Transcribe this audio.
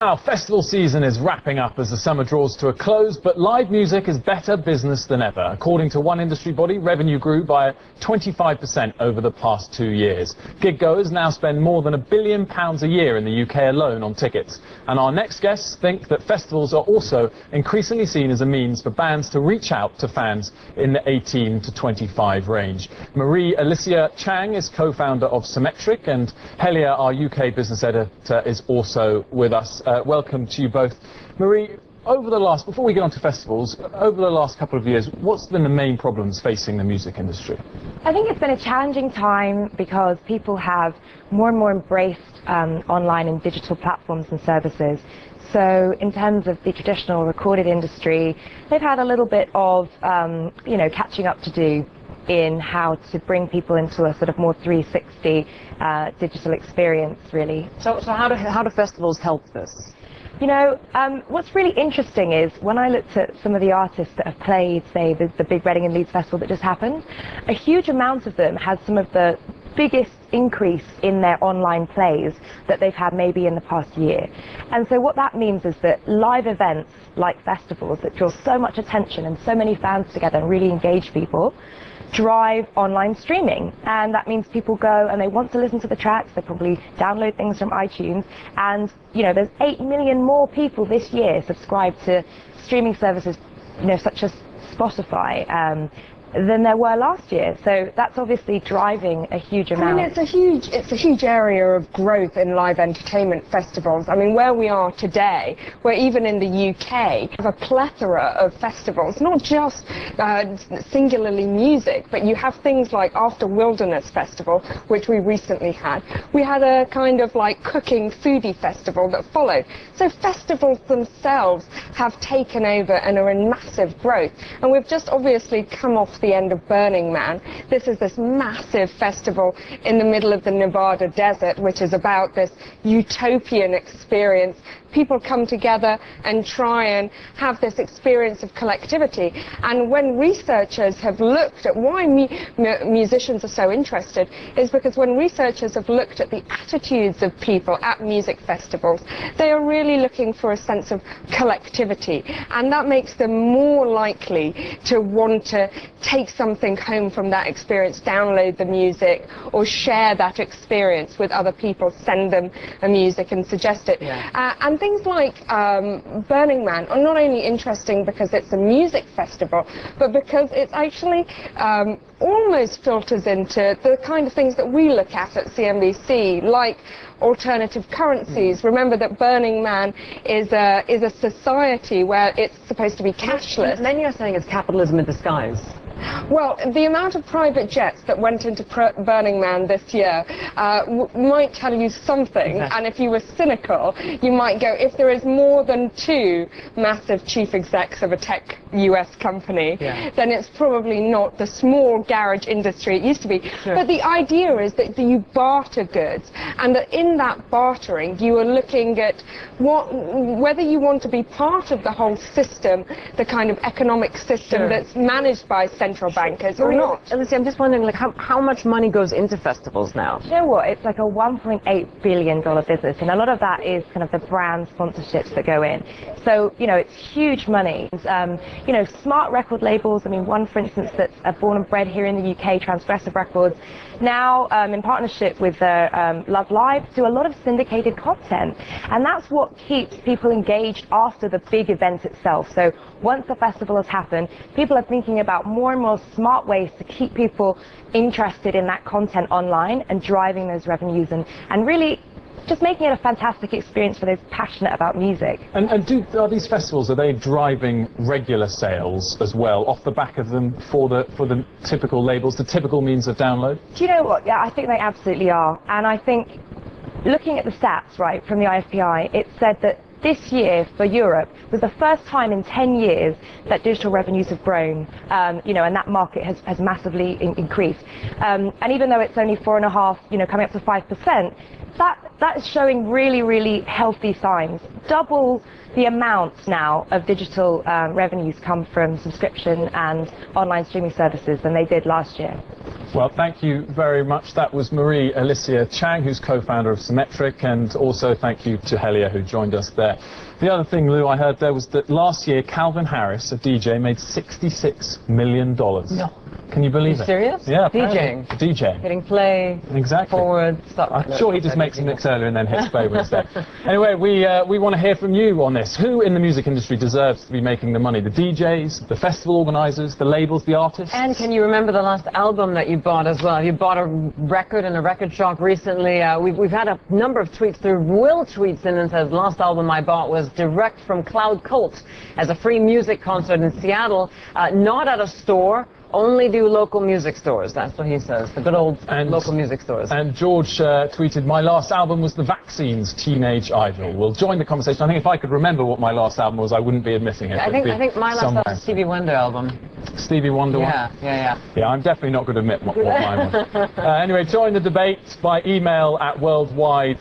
Now, festival season is wrapping up as the summer draws to a close, but live music is better business than ever. According to one industry body, revenue grew by 25% over the past 2 years. Gig goers now spend more than £1 billion a year in the UK alone on tickets. And our next guests think that festivals are also increasingly seen as a means for bands to reach out to fans in the 18 to 25 range. Marie-Alicia Chang is co-founder of Semetric, and Helia, our UK business editor, is also with us. Welcome to you both. Marie, before we get on to festivals, over the last couple of years, what's been the main problems facing the music industry? I think it's been a challenging time because people have more and more embraced online and digital platforms and services. So in terms of the traditional recorded industry, they've had a little bit of, catching up to do in how to bring people into a sort of more 360 digital experience, really. So how do festivals help this? You know, what's really interesting is when I looked at some of the artists that have played, say, the big Reading and Leeds Festival that just happened, a huge amount of them had some of the biggest increase in their online plays that they've had maybe in the past year. And so what that means is that live events like festivals that draw so much attention and so many fans together and really engage people drive online streaming, and that means people go and they want to listen to the tracks. They probably download things from iTunes, and there's 8 million more people this year subscribed to streaming services such as Spotify than there were last year. So that's obviously driving a huge amount. I mean, it's a huge area of growth in live entertainment festivals. I mean, where we are today, where even in the UK, have a plethora of festivals, not just singularly music, but you have things like After Wilderness Festival, which we recently had. We had a kind of like cooking foodie festival that followed. So festivals themselves have taken over and are in massive growth. And we've just obviously come off the end of Burning Man. This is this massive festival in the middle of the Nevada desert, which is about this utopian experience. People come together and try and have this experience of collectivity. And when researchers have looked at why musicians are so interested, is because when researchers have looked at the attitudes of people at music festivals, they are really looking for a sense of collectivity. And that makes them more likely to want to take something home from that experience, download the music, or share that experience with other people, send them a music and suggest it. Yeah. And things like Burning Man are not only interesting because it's a music festival, but because it's actually almost filters into the kind of things that we look at CNBC, like alternative currencies. Remember that Burning Man is a society where it's supposed to be cashless. And then you're saying it's capitalism in disguise. Well, the amount of private jets that went into Burning Man this year might tell you something, and if you were cynical, you might go, if there is more than 2 massive chief execs of a tech US company, then it's probably not the small garage industry it used to be. Sure. But the idea is that you barter goods, and that in that bartering you are looking at whether you want to be part of the whole system, the kind of economic system that's managed by central bankers or not. Alicia, I'm just wondering, like, how much money goes into festivals now? You know what? It's like a $1.8 billion business, and a lot of that is kind of the brand sponsorships that go in. So, it's huge money. Smart record labels, I mean, one, for instance, that's born and bred here in the UK, Transgressive Records, now in partnership with Love Live, do a lot of syndicated content. And that's what keeps people engaged after the big event itself. So once the festival has happened, people are thinking about more and more smart ways to keep people interested in that content online and driving those revenues and really just making it a fantastic experience for those passionate about music. And are these festivals, are they driving regular sales as well off the back of them for the typical labels, the typical means of download? Do you know what? Yeah, I think they absolutely are. And I think looking at the stats, right, from the IFPI, it said that this year for Europe was the first time in 10 years that digital revenues have grown, and that market has massively increased. And even though it's only 4.5%, coming up to 5%, that is showing really, really healthy signs. Double the amount now of digital revenues come from subscription and online streaming services than they did last year. Well, thank you very much. That was Marie-Alicia Chang, who's co-founder of Semetric, and also thank you to Helia, who joined us there. The other thing, Lou, I heard there was that last year Calvin Harris, a DJ, made $66 million. No. Can you believe it? Serious? Yeah. DJing. DJ. Hitting play. Exactly. Forward. Stop. I'm sure he just makes a mix earlier and then hits play when it's there. Anyway, we want to hear from you on this. Who in the music industry deserves to be making the money? The DJs, the festival organisers, the labels, the artists? And can you remember the last album that you bought as well? You bought a record in a record shop recently. We've had a number of tweets through. Will tweets in and says, last album I bought was direct from Cloud Cult as a free music concert in Seattle, not at a store. Only do local music stores. That's what he says. The good old local music stores. And George tweeted, my last album was The Vaccines' Teenage Idol. We'll join the conversation. I think if I could remember what my last album was, I wouldn't be admitting it. I think my last album was Stevie Wonder album. Stevie Wonder one? Yeah. Yeah, I'm definitely not going to admit what mine was. Anyway, join the debate by email at worldwide